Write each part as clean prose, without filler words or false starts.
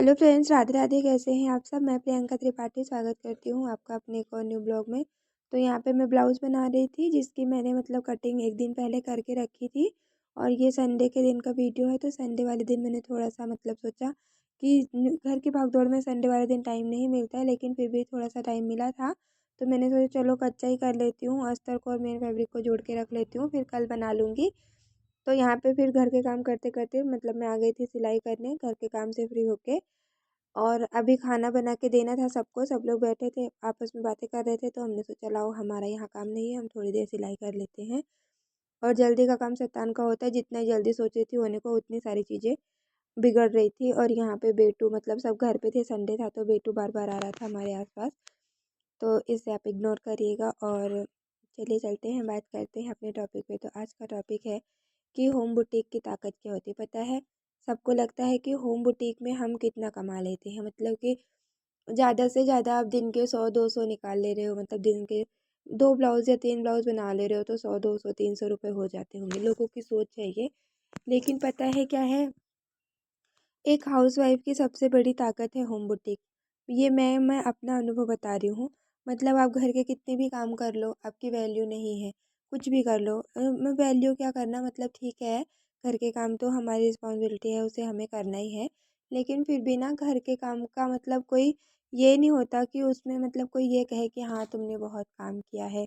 Hello friends, Radhe Radhe. कैसे हैं आप सब। मैं प्रियंका त्रिपाठी स्वागत करती हूँ आपका अपने एक और न्यू ब्लॉग में। तो यहाँ पे मैं ब्लाउज़ बना रही थी, जिसकी मैंने कटिंग एक दिन पहले करके रखी थी। और ये संडे के दिन का वीडियो है। तो संडे वाले दिन मैंने थोड़ा सा सोचा कि घर की भागदौड़ में संडे वाले दिन टाइम नहीं मिलता है, लेकिन फिर भी थोड़ा सा टाइम मिला था। तो मैंने सोचा चलो कच्चा ही कर लेती हूँ, अस्तर को और मेन फैब्रिक को जोड़ के रख लेती हूँ, फिर कल बना लूँगी। तो यहाँ पे फिर घर के काम करते करते मैं आ गई थी सिलाई करने, घर के काम से फ्री होके। और अभी खाना बना के देना था सबको। सब लोग बैठे थे, आपस में बातें कर रहे थे, तो हमने सोचा लाओ हमारा यहाँ काम नहीं है, हम थोड़ी देर सिलाई कर लेते हैं। और जल्दी का काम शैतान का होता है। जितना जल्दी सोची थी होने को, उतनी सारी चीज़ें बिगड़ रही थी। और यहाँ पे बेटू सब घर पे थे, संडे था, तो बेटू बार बार आ रहा था हमारे आसपास। तो इसे आप इग्नोर करिएगा। और चलिए चलते हैं, बात करते हैं अपने टॉपिक पे। तो आज का टॉपिक है कि होम बुटीक की ताकत क्या होती है। पता है, सबको लगता है कि होम बुटीक में हम कितना कमा लेते हैं, कि ज़्यादा से ज़्यादा आप दिन के 100-200 निकाल ले रहे हो। दिन के 2 ब्लाउज़ या 3 ब्लाउज़ बना ले रहे हो, तो 100-200-300 रुपये हो जाते होंगे। लोगों की सोच है ये। लेकिन पता है क्या है, एक हाउसवाइफ की सबसे बड़ी ताकत है होम बुटीक। ये मैं अपना अनुभव बता रही हूँ। आप घर के कितने भी काम कर लो, आपकी वैल्यू नहीं है। कुछ भी कर लो, मैं वैल्यू क्या करना, ठीक है, घर के काम तो हमारी रिस्पॉन्सिबिलिटी है, उसे हमें करना ही है। लेकिन फिर भी ना, घर के काम का कोई ये नहीं होता कि उसमें कोई ये कहे कि हाँ तुमने बहुत काम किया है।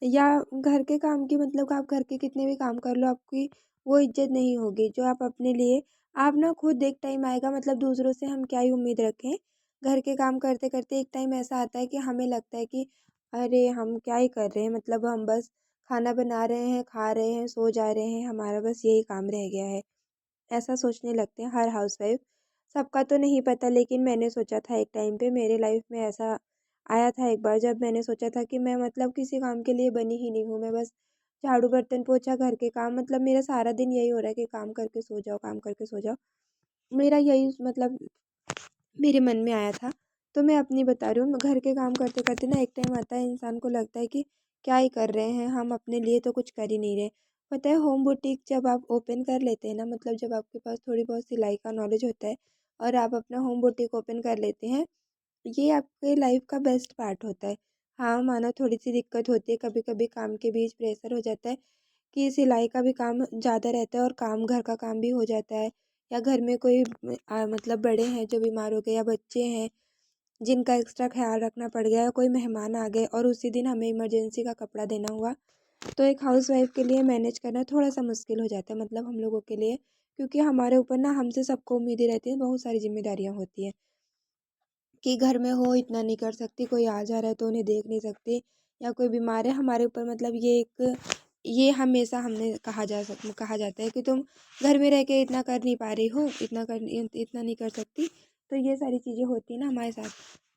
या घर के काम की आप घर के कितने भी काम कर लो, आपकी वो इज्जत नहीं होगी जो आप अपने लिए। आप ना खुद एक टाइम आएगा, दूसरों से हम क्या ही उम्मीद रखें। घर के काम करते करते एक टाइम ऐसा आता है कि हमें लगता है कि अरे हम क्या ही कर रहे हैं, हम बस खाना बना रहे हैं, खा रहे हैं, सो जा रहे हैं, हमारा बस यही काम रह गया है। ऐसा सोचने लगते हैं हर हाउसवाइफ। सबका तो नहीं पता, लेकिन मैंने सोचा था एक टाइम पे मेरे लाइफ में ऐसा आया था एक बार, जब मैंने सोचा था कि मैं किसी काम के लिए बनी ही नहीं हूँ। मैं बस झाड़ू बर्तन पोछा घर के काम, मेरा सारा दिन यही हो रहा है कि काम करके सो जाओ, काम करके सो जाओ। मेरा यही मेरे मन में आया था। तो मैं अपनी बता रही हूँ, घर के काम करते करते ना एक टाइम आता है, इंसान को लगता है कि क्या ही कर रहे हैं हम, अपने लिए तो कुछ कर ही नहीं रहे। पता है, होम बुटीक जब आप ओपन कर लेते हैं ना, जब आपके पास थोड़ी बहुत सिलाई का नॉलेज होता है और आप अपना होम बुटीक ओपन कर लेते हैं, ये आपके लाइफ का बेस्ट पार्ट होता है। हाँ, मानो थोड़ी सी दिक्कत होती है, कभी कभी काम के बीच प्रेशर हो जाता है कि सिलाई का भी काम ज़्यादा रहता है और काम घर का काम भी हो जाता है। या घर में कोई बड़े हैं जो बीमार हो गए, या बच्चे हैं जिनका एक्स्ट्रा ख्याल रखना पड़ गया, या कोई मेहमान आ गए और उसी दिन हमें इमरजेंसी का कपड़ा देना हुआ। तो एक हाउसवाइफ के लिए मैनेज करना थोड़ा सा मुश्किल हो जाता है, हम लोगों के लिए। क्योंकि हमारे ऊपर ना, हमसे सबको उम्मीदें रहती हैं, बहुत सारी जिम्मेदारियाँ होती हैं कि घर में हो इतना नहीं कर सकती, कोई आ जा रहा है तो उन्हें देख नहीं सकती, या कोई बीमार है हमारे ऊपर। ये हमेशा हमने कहा जाता है कि तुम घर में रह के इतना कर नहीं पा रही हो, इतना नहीं कर सकती। तो ये सारी चीज़ें होती हैं ना हमारे साथ।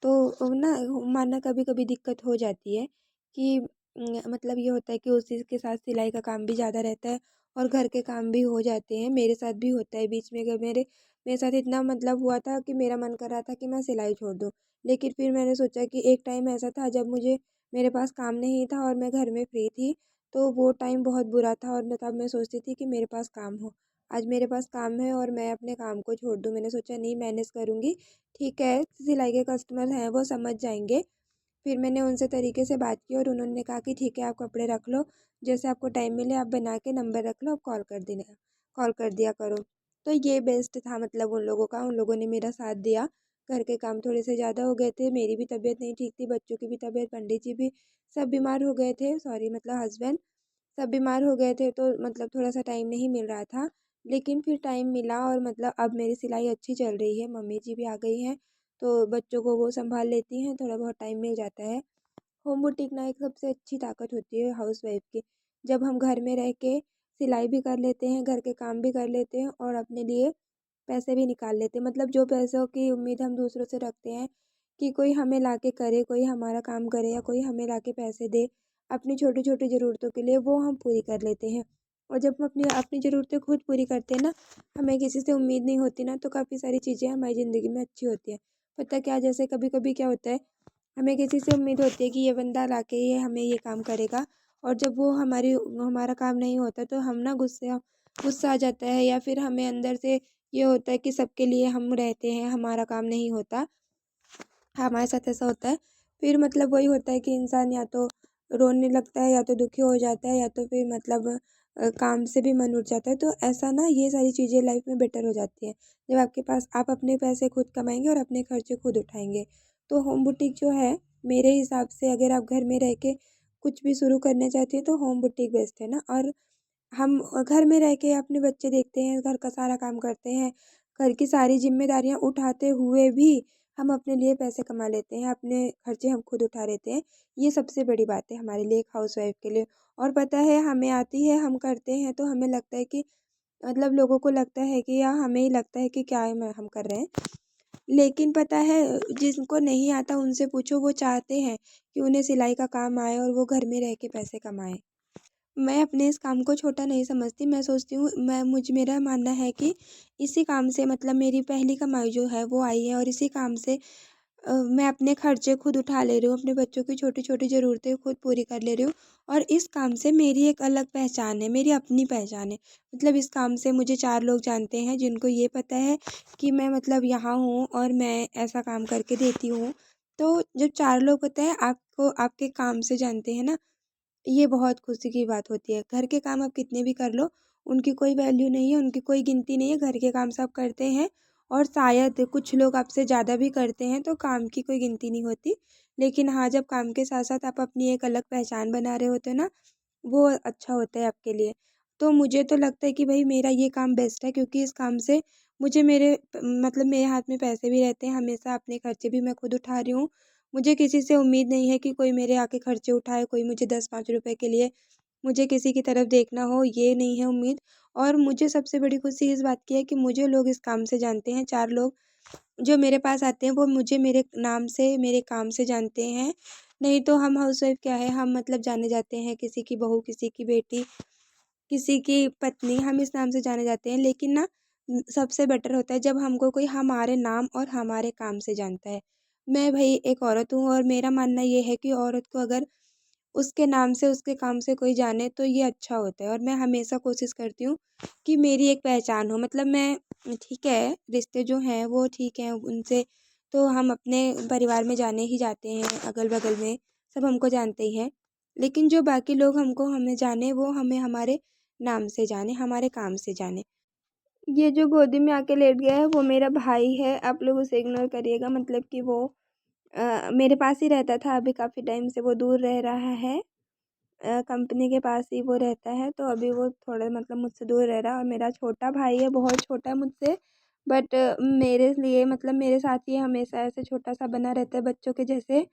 तो ना, माना कभी कभी दिक्कत हो जाती है कि ये होता है कि उसी के साथ सिलाई का काम भी ज़्यादा रहता है और घर के काम भी हो जाते हैं। मेरे साथ भी होता है बीच में, अगर मेरे साथ इतना हुआ था कि मेरा मन कर रहा था कि मैं सिलाई छोड़ दूँ। लेकिन फिर मैंने सोचा कि एक टाइम ऐसा था जब मेरे पास काम नहीं था और मैं घर में फ्री थी। तो वो टाइम बहुत बुरा था, और तब मैं सोचती थी कि मेरे पास काम हो। आज मेरे पास काम है और मैं अपने काम को छोड़ दूँ। मैंने सोचा नहीं, मैनेज करूँगी। ठीक है, सिलाई के कस्टमर हैं, वो समझ जाएंगे। फिर मैंने उनसे तरीके से बात की और उन्होंने कहा कि ठीक है, आप कपड़े रख लो, जैसे आपको टाइम मिले आप बना के नंबर रख लो, आप कॉल कर दिया करो। तो ये बेस्ट था उन लोगों का। उन लोगों ने मेरा साथ दिया। घर के काम थोड़े से ज़्यादा हो गए थे, मेरी भी तबीयत नहीं ठीक थी, बच्चों की भी तबीयत, पंडित जी भी सब बीमार हो गए थे, सॉरी हस्बैंड सब बीमार हो गए थे। तो थोड़ा सा टाइम नहीं मिल रहा था। लेकिन फिर टाइम मिला और अब मेरी सिलाई अच्छी चल रही है। मम्मी जी भी आ गई हैं, तो बच्चों को वो संभाल लेती हैं, थोड़ा बहुत टाइम मिल जाता है। होम बुटीक ना एक सबसे अच्छी ताकत होती है हाउसवाइफ की। जब हम घर में रह के सिलाई भी कर लेते हैं, घर के काम भी कर लेते हैं और अपने लिए पैसे भी निकाल लेते हैं। जो पैसों की उम्मीद हम दूसरों से रखते हैं कि कोई हमें ला के करे, कोई हमारा काम करे, या कोई हमें ला के पैसे दे अपनी छोटी छोटी ज़रूरतों के लिए, वो हम पूरी कर लेते हैं। और जब हम अपनी अपनी ज़रूरतें खुद पूरी करते हैं ना, हमें किसी से उम्मीद नहीं होती ना, तो काफ़ी सारी चीज़ें हमारी ज़िंदगी में अच्छी होती हैं। पता क्या, जैसे कभी कभी क्या होता है, हमें किसी से उम्मीद होती है कि ये बंदा लाके ये हमें ये काम करेगा, और जब वो हमारा काम नहीं होता तो हम ना गुस्सा गुस्सा आ जाता है, या फिर हमें अंदर से ये होता है कि सबके लिए हम रहते हैं, हमारा काम नहीं होता, हमारे साथ ऐसा होता है। फिर मतलब वही होता है कि इंसान या तो रोने लगता है, या तो दुखी हो जाता है, या तो फिर मतलब काम से भी मन उठ जाता है। तो ऐसा ना, ये सारी चीज़ें लाइफ में बेटर हो जाती हैं जब आपके पास आप अपने पैसे खुद कमाएंगे और अपने खर्चे खुद उठाएंगे। तो होम बुटीक जो है, मेरे हिसाब से अगर आप घर में रह के कुछ भी शुरू करना चाहते हैं तो होम बुटीक बेस्ट है ना। और हम घर में रह के अपने बच्चे देखते हैं, घर का सारा काम करते हैं, घर की सारी जिम्मेदारियां उठाते हुए भी हम अपने लिए पैसे कमा लेते हैं, अपने खर्चे हम खुद उठा लेते हैं। ये सबसे बड़ी बात है हमारे लिए, एक हाउसवाइफ के लिए। और पता है, हमें आती है, हम करते हैं तो हमें लगता है कि मतलब लोगों को लगता है कि, या हमें ही लगता है कि क्या है हम कर रहे हैं। लेकिन पता है, जिनको नहीं आता उनसे पूछो, वो चाहते हैं कि उन्हें सिलाई का काम आए और वो घर में रह के पैसे कमाएं। मैं अपने इस काम को छोटा नहीं समझती। मैं सोचती हूँ, मेरा मानना है कि इसी काम से मतलब मेरी पहली कमाई जो है वो आई है, और इसी काम से मैं अपने खर्चे खुद उठा ले रही हूँ, अपने बच्चों की छोटी छोटी ज़रूरतें खुद पूरी कर ले रही हूँ। और इस काम से मेरी एक अलग पहचान है, मेरी अपनी पहचान है। मतलब इस काम से मुझे 4 लोग जानते हैं, जिनको ये पता है कि मैं मतलब यहाँ हूँ और मैं ऐसा काम करके देती हूँ। तो जब 4 लोग पता है आपको आपके काम से जानते हैं ना, ये बहुत खुशी की बात होती है। घर के काम आप कितने भी कर लो, उनकी कोई वैल्यू नहीं है, उनकी कोई गिनती नहीं है। घर के काम सब करते हैं, और शायद कुछ लोग आपसे ज़्यादा भी करते हैं, तो काम की कोई गिनती नहीं होती। लेकिन हाँ, जब काम के साथ साथ आप अपनी एक अलग पहचान बना रहे होते हो ना, वो अच्छा होता है आपके लिए। तो मुझे तो लगता है कि भाई मेरा ये काम बेस्ट है, क्योंकि इस काम से मुझे मतलब मेरे हाथ में पैसे भी रहते हैं हमेशा, अपने खर्चे भी मैं खुद उठा रही हूँ। मुझे किसी से उम्मीद नहीं है कि कोई मेरे आके खर्चे उठाए, कोई मुझे 10-5 रुपए के लिए मुझे किसी की तरफ देखना हो, ये नहीं है उम्मीद। और मुझे सबसे बड़ी खुशी इस बात की है कि मुझे लोग इस काम से जानते हैं। 4 लोग जो मेरे पास आते हैं वो मुझे मेरे नाम से, मेरे काम से जानते हैं। नहीं तो हम हाउसवाइफ क्या है, हम मतलब जाने जाते हैं किसी की बहू, किसी की बेटी, किसी की पत्नी, हम इस नाम से जाने जाते हैं। लेकिन ना, सबसे बेटर होता है जब हमको कोई हमारे नाम और हमारे काम से जानता है। मैं भई एक औरत हूँ, और मेरा मानना ये है कि औरत को अगर उसके नाम से, उसके काम से कोई जाने तो ये अच्छा होता है। और मैं हमेशा कोशिश करती हूँ कि मेरी एक पहचान हो। मतलब मैं, ठीक है, रिश्ते जो हैं वो ठीक हैं, उनसे तो हम अपने परिवार में जाने ही जाते हैं, अगल-बगल में सब हमको जानते ही हैं। लेकिन जो बाकी लोग हमको हमें जाने, वो हमें हमारे नाम से जाने, हमारे काम से जाने। ये जो गोदी में आके लेट गया है वो मेरा भाई है, आप लोग उसे इग्नोर करिएगा। मतलब कि वो मेरे पास ही रहता था, अभी काफ़ी टाइम से वो दूर रह रहा है। कंपनी के पास ही वो रहता है, तो अभी वो थोड़ा मतलब मुझसे दूर रह रहा है। और मेरा छोटा भाई है, बहुत छोटा है मुझसे, बट मेरे लिए मतलब मेरे साथ ही हमेशा ऐसे छोटा सा बना रहता है, बच्चों के जैसे।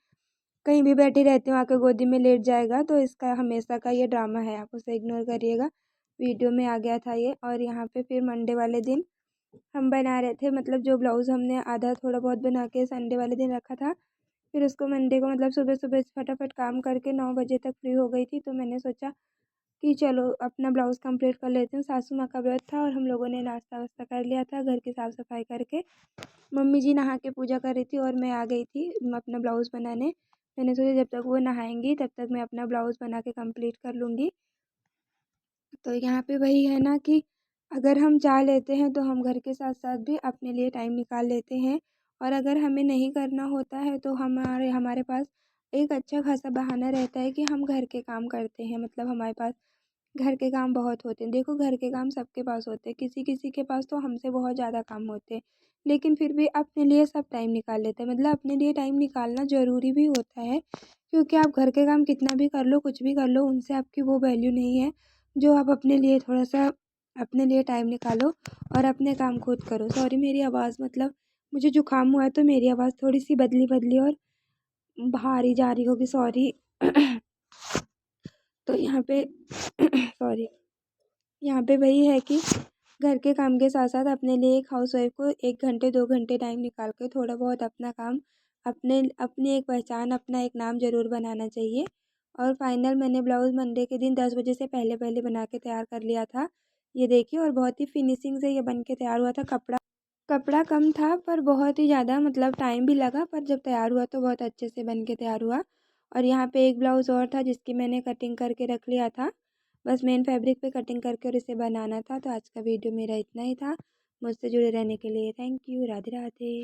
कहीं भी बैठी रहती हूँ, आके गोदी में लेट जाएगा, तो इसका हमेशा का ये ड्रामा है, आप उसे इग्नोर करिएगा। वीडियो में आ गया था ये। और यहाँ पे फिर मंडे वाले दिन हम बना रहे थे, मतलब जो ब्लाउज़ हमने आधा थोड़ा बहुत बना के संडे वाले दिन रखा था, फिर उसको मंडे को मतलब सुबह-सुबह फटाफट काम करके 9 बजे तक फ्री हो गई थी, तो मैंने सोचा कि चलो अपना ब्लाउज़ कंप्लीट कर लेती हूँ। सासू माँ का व्रत था, और हम लोगों ने नाश्ता-वास्ता कर लिया था, घर की साफ-सफाई करके। मम्मी जी नहा के पूजा कर रही थी, और मैं आ गई थी अपना ब्लाउज़ बनाने। मैंने सोचा जब तक वो नहाएँगी तब तक मैं अपना ब्लाउज़ बना के कंप्लीट कर लूँगी। तो यहाँ पे वही है ना कि अगर हम चाह लेते हैं तो हम घर के साथ-साथ भी अपने लिए टाइम निकाल लेते हैं। और अगर हमें नहीं करना होता है तो हमारे हमारे पास एक अच्छा खासा बहाना रहता है कि हम घर के काम करते हैं। मतलब हमारे पास घर के काम बहुत होते हैं। देखो, घर के काम सबके पास होते हैं, किसी-किसी के पास तो हमसे बहुत ज़्यादा काम होते हैं। लेकिन फिर भी अपने लिए सब टाइम निकाल लेते हैं। मतलब अपने लिए टाइम निकालना ज़रूरी भी होता है, क्योंकि आप घर के काम कितना भी कर लो, कुछ भी कर लो, उनसे आपकी वो वैल्यू नहीं है, जो आप अपने लिए थोड़ा-सा अपने लिए टाइम निकालो और अपने काम खुद करो। सॉरी, मेरी आवाज़ मतलब मुझे जुकाम हुआ है, तो मेरी आवाज़ थोड़ी-सी बदली-बदली और भारी जा रही होगी, सॉरी। तो यहाँ पे सॉरी, यहाँ पे वही है कि घर के काम के साथ साथ अपने लिए एक हाउसवाइफ को 1 घंटे 2 घंटे टाइम निकाल के थोड़ा बहुत अपना काम, अपने अपनी एक पहचान, अपना एक नाम ज़रूर बनाना चाहिए। और फाइनल मैंने ब्लाउज़ मंडे के दिन 10 बजे से पहले-पहले बना के तैयार कर लिया था। ये देखिए, और बहुत ही फिनिशिंग से ये बन के तैयार हुआ था। कपड़ा कपड़ा कम था, पर बहुत ही ज़्यादा मतलब टाइम भी लगा, पर जब तैयार हुआ तो बहुत अच्छे से बन के तैयार हुआ। और यहाँ पे एक ब्लाउज़ और था जिसकी मैंने कटिंग करके रख लिया था। बस मेन फैब्रिक पे कटिंग करके और इसे बनाना था। तो आज का वीडियो मेरा इतना ही था। मुझसे जुड़े रहने के लिए थैंक यू। राधे राधे।